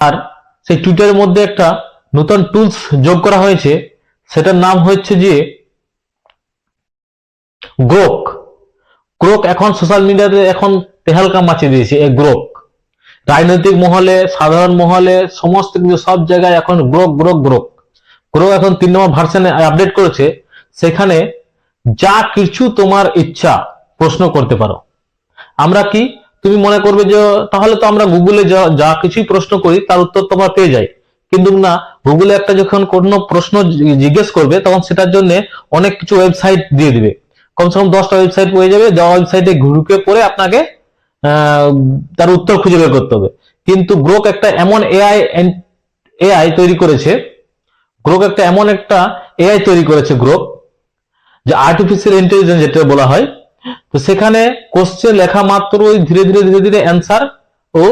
আর সেই টুইটারের মধ্যে একটা নতুন টুলস যোগ করা হয়েছে, সেটার নাম হচ্ছে যে গ্রোক। গ্রোক এখন সোশ্যাল মিডিয়াতে এখন তেহালকা মাচিয়ে দিয়েছে এই গ্রোক। রাজনৈতিক মহলে, সাধারণ মহলে, সমস্ত কিছু সব জায়গায় এখন গ্রোক গ্রোক গ্রোক। গ্রোক এখন 3 নম্বর ভার্সনে আপডেট করেছে। সেখানে যা কিছু তোমার ইচ্ছা প্রশ্ন করতে পারো। আমরা কি, তুমি মনে করবে যে তাহলে তো আমরা গুগলে যা কিছুই প্রশ্ন করি তার উত্তর তোমরা পেয়ে যাই, কিন্তু না, গুগলে একটা যখন কোনো প্রশ্ন জিজ্ঞেস করবে তখন সেটার জন্য অনেক কিছু ওয়েবসাইট দিয়ে দিবে, কমসে কম 10টা ওয়েবসাইট পেয়ে যাবে, যা ওয়েবসাইটে ঢুকে পড়ে আপনাকে তার উত্তর খুঁজে বের করতে হবে। কিন্তু গ্রোক একটা এমন এআই তৈরি করেছে, গ্রোক যে আর্টিফিশিয়াল ইন্টেলিজেন্স যেটা বলা হয়। তো সেখানে কোশ্চেন লেখা মাত্রই ধীরে ধীরে ধীরে ধীরে অ্যান্সার ও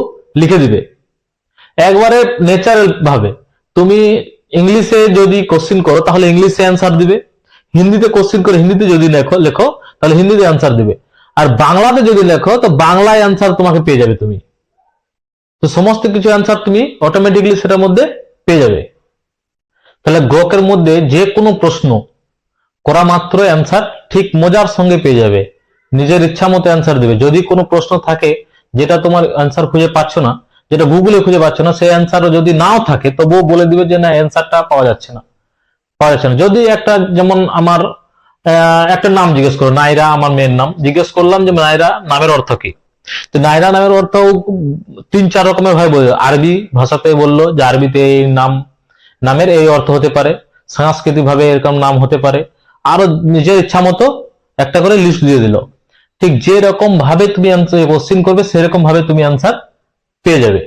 লিখে দিবে একবারে ন্যাচারাল ভাবে। তুমি ইংলিশে যদি কোশ্চেন করো তাহলে ইংলিশে অ্যান্সার দিবে, হিন্দিতে কোশ্চেন করে হিন্দিতে যদি লেখো তাহলে হিন্দিতে অ্যান্সার দিবে, আর বাংলাতে যদি লেখো তো বাংলায় অ্যান্সার তোমাকে পেয়ে যাবে। তুমি তো সমস্ত কিছু অ্যান্সার তুমি অটোমেটিকলি সেটার মধ্যে পেয়ে যাবে। তাহলে গ্রোকের মধ্যে যে কোনো প্রশ্ন করা মাত্র অ্যান্সার ঠিক মজার সঙ্গে পেয়ে যাবে, নিজের ইচ্ছা মতো অ্যান্সার দেবে। যদি কোনো প্রশ্ন থাকে যেটা তোমার অ্যান্সার খুঁজে পাচ্ছ না, যেটা গুগলে খুঁজে পাচ্ছ না, সেই অ্যান্সারও যদি নাও থাকে তবুও বলে দিবে যে না, অ্যান্সারটা পাওয়া যাচ্ছে না। যদি একটা, যেমন আমার একটা নাম জিজ্ঞেস করো, নাইরা আমার মেয়ের নাম, জিজ্ঞেস করলাম যে নাইরা নামের অর্থ কি। তো নাইরা নামের অর্থ 3-4 রকমের ভাবে বললো। আরবি ভাষাতে বললো যে আরবিতে এই নামের এই অর্থ হতে পারে, সাংস্কৃতিক ভাবে এরকম নাম হতে পারে, আরো নিজের ইচ্ছা মতো একটা করে লিস্ট দিয়ে দিল। ঠিক যেরকম ভাবে তুমি কোশ্চিন করবে সেরকম ভাবে তুমি অ্যান্সার পেয়ে যাবে।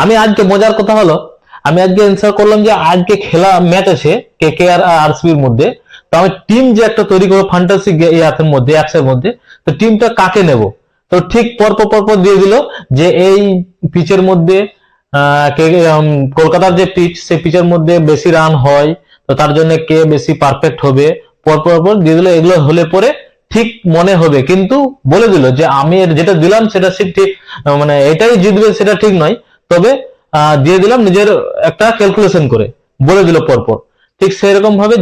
আমি আজকে, মজার কথা হলো, আমি আজকে অ্যান্সার করলাম যে আজকে খেলা ম্যাচ আছে কে আর আরসিবির মধ্যে। তো আমি টিম যে একটা তৈরি করবো ফ্যান্টাসি ইয়াতের মধ্যে, অ্যাপসের মধ্যে, তো টিমটা কাকে নেব। তো ঠিক পরপর দিয়ে দিল যে এই পিচের মধ্যে কলকাতার যে পিচ, সেই পিচের মধ্যে বেশি রান হয়, তো তার জন্য কে বেশি পারফেক্ট হবে, পরপর দিয়ে দিল। এগুলো হলে পরে ঠিক মনে হবে, কিন্তু বলে দিল যে আমি যেটা দিলাম সেটা ঠিক, মানে এটাই জিতবে সেটা ঠিক নয়, তবে দিয়ে দিলাম নিজের একটা ক্যালকুলেশন করে, বলে দিল পরপর। ঠিক সেরকম ভাবে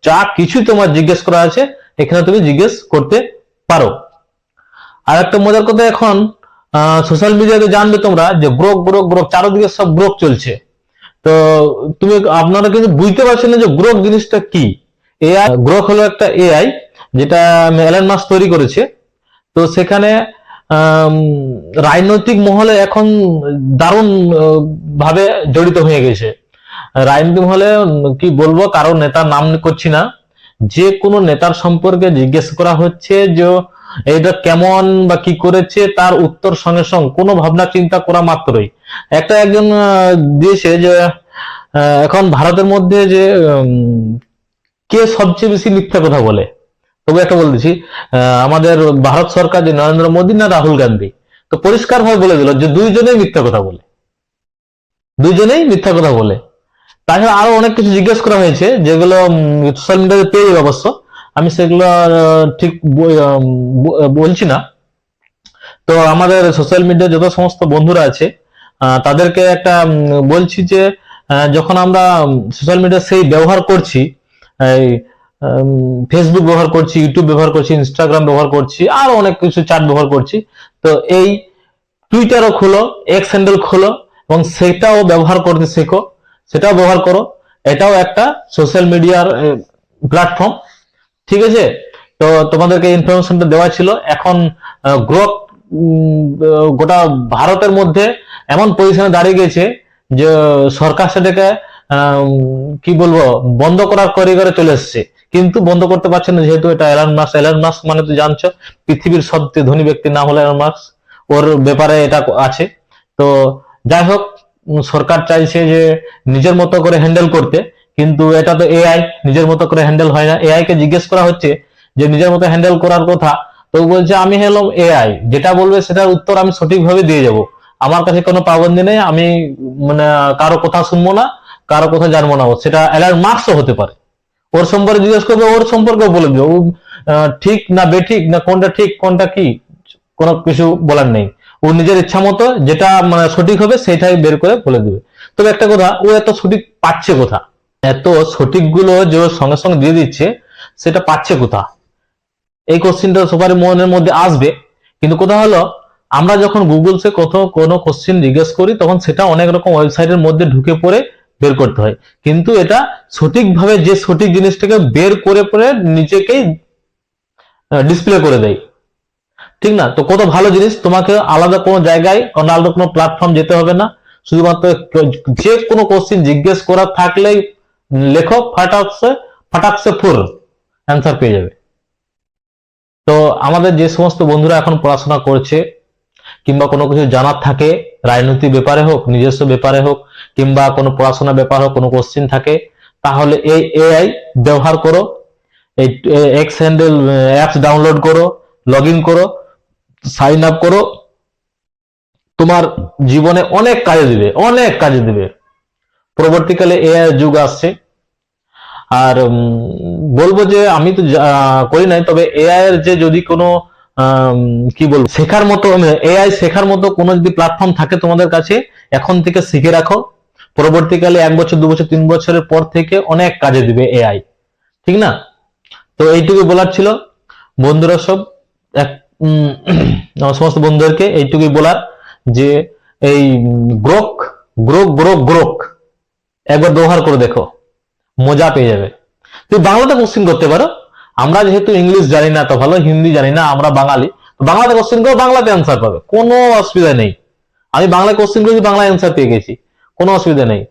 যা কিছু তোমার জিজ্ঞেস করা আছে এখানে তুমি জিজ্ঞেস করতে পারো। আর একটা মজার কথা, এখন সোশ্যাল মিডিয়াতে জানবে তোমরা যে গ্রোক গ্রোক গ্রোক, চারদিকে সব গ্রোক চলছে। তো আপনারা কিন্তু বুঝতে পারছেন না যে গ্রোক জিনিসটা কি। এআই, গ্রোক হলো একটা এআই যেটা এলন মাস্ক তৈরি করেছে। তো সেখানে রাজনৈতিক মহলে এখন দারুণ ভাবে জড়িত হয়ে গেছে। রাজনৈতিক মহলে কি বলবো, কারো নেতার নাম করছি না, যে কোনো নেতার সম্পর্কে জিজ্ঞেস করা হচ্ছে যে এটা কেমন বা কি করেছে, তার উত্তর সঙ্গে সঙ্গে কোনো ভাবনা চিন্তা করা মাত্রই একজন দিয়েছে যে এখন ভারতের মধ্যে যে কে সবচেয়ে বেশি মিথ্যা কথা বলে। তবে একটা বলতেছি, আমাদের ভারত সরকার যে নরেন্দ্র মোদী না রাহুল গান্ধী, তো পরিষ্কার ভাবে বলে দিল যে দুইজনেই মিথ্যা কথা বলে। তাছাড়া আরো অনেক কিছু জিজ্ঞেস করা হয়েছে যেগুলো সোশ্যাল মিডিয়াতে পেয়ে যাবে অবশ্য, আমি সেগুলো ঠিক বলছি না। তো আমাদের সোশ্যাল মিডিয়ায় যত সমস্ত বন্ধুরা আছে তাদেরকে একটা বলছি যে যখন আমরা সোশ্যাল মিডিয়া সেই ব্যবহার করছি, ফেসবুক ব্যবহার করছি, ইউটিউব ব্যবহার করছি, ইনস্টাগ্রাম ব্যবহার করছি, আর অনেক কিছু চ্যাট ব্যবহার করছি, তো এই টুইটারও খোলো, এক্স হ্যান্ডেল খোলো এবং সেটাও ব্যবহার করতে শেখো, সেটাও ব্যবহার করো। এটাও একটা সোশ্যাল মিডিয়ার প্ল্যাটফর্ম, ঠিক আছে। তো তোমাদেরকে ইনফরমেশনটা দেওয়া ছিল। এখন গ্রোক গোটা ভারতের মধ্যে এমন পজিশনে দাঁড়িয়ে গেছে যে সরকার সেটাকে কি বলবো বন্ধ করার করে চলে এসছে, কিন্তু বন্ধ করতে পারছে না, যেহেতু এটা এলন মাস্ক মানে তো জানছো, পৃথিবীর সবচেয়ে ধনী ব্যক্তির নাম হলো এলন মাস্ক, ওর ব্যাপারে এটা আছে। তো যাই হোক, সরকার চাইছে যে নিজের মতো করে হ্যান্ডেল করতে, কিন্তু এটা তো এআই, নিজের মতো করে হ্যান্ডেল হয় না। এআই কে জিজ্ঞেস করা হচ্ছে যে নিজের মতো হ্যান্ডেল করার কথা, তো বলছে আমি হলাম এআই, যেটা বলবে সেটার উত্তর আমি সঠিকভাবে দিয়ে যাব, আমার কাছে কোনো পাবন্দি নেই, আমি মানে কারো কথা শুনবো না, কারো কথা জানবো না। সেটা এলন মাস্কও হতে পারে, ওর সম্পর্কে জিজ্ঞেস করবে, ওর সম্পর্কে বলে দেবে, ঠিক না বেঠিক না কোনটা ঠিক কোনটা কি, কোনো কিছু বলার নেই। ও নিজের ইচ্ছা মতো যেটা মানে সঠিক হবে সেটাই বের করে বলে দিবে। তবে একটা কথা, ও এত সঠিক পাচ্ছে কোথা, এত সঠিক গুলো যে সঙ্গে সঙ্গে দিয়ে দিচ্ছে সেটা পাচ্ছে কোথা, এই কোশ্চিনটা সবার মনের মধ্যে আসবে। কিন্তু কথা হলো, আমরা যখন গুগলসে কোনো কোশ্চিন জিজ্ঞেস করি তখন সেটা অনেক রকম ওয়েবসাইটের মধ্যে ঢুকে পড়ে বের করতে হয়, কিন্তু এটা সঠিকভাবে যে সঠিক জিনিসটাকে বের করে পড়ে নিজেকেই ডিসপ্লে করে দেয়, ঠিক না? তো কত ভালো জিনিস, তোমাকে আলাদা কোনো জায়গায় আলাদা কোনো প্ল্যাটফর্ম যেতে হবে না, শুধুমাত্র যে কোনো কোশ্চিন জিজ্ঞেস করার থাকলেই লেখো, ফাটাকসে ফুর অ্যান্সার পেয়ে যাবে। তো আমাদের যে সমস্ত বন্ধুরা এখন পড়াশোনা করছে কিংবা কোনো কিছু জানার থাকে, রাজনৈতিক ব্যাপারে হোক, নিজস্ব ব্যাপারে হোক, কিংবা কোনো পড়াশোনার ব্যাপার হোক, কোনো কোশ্চিন থাকে, তাহলে এই এআই ব্যবহার করো, এই এক্স হ্যান্ডেল অ্যাপস ডাউনলোড করো, লগ ইন করো, সাইন আপ করো, তোমার জীবনে অনেক কাজে দিবে, অনেক কাজে দিবে। পরবর্তীকালে এআই যুগ আসছে। আর বলবো যে আমি তো করি নাই, তবে এআই এর যে যদি কোনো কি বলবো শেখার মতো, এআই শেখার মতো কোনো যদি প্ল্যাটফর্ম থাকে তোমাদের কাছে, এখন থেকে শিখে রাখো, পরবর্তীকালে 1 বছর 2 বছর 3 বছরের পর থেকে অনেক কাজে দিবে এআই, ঠিক না? তো এইটুকু বলার ছিল বন্ধুরা সব, আমার সমস্ত বন্ধুদেরকে এইটুকুই বলার যে এই গ্রোক গ্রোক গ্রোক গ্রোক একবার ব্যবহার করে দেখো, মজা পেয়ে যাবে। তুই বাংলাতে কোশ্চিন করতে পারো, আমরা যেহেতু ইংলিশ জানি না তো ভালো, হিন্দি জানি না, আমরা বাঙালি, বাংলাতে কোশ্চিন করো, বাংলাতে অ্যান্সার পাবে, কোনো অসুবিধা নেই। আমি বাংলা কোশ্চিন করেছি, বাংলা অ্যান্সার পেয়ে গেছি, কোনো অসুবিধা নেই।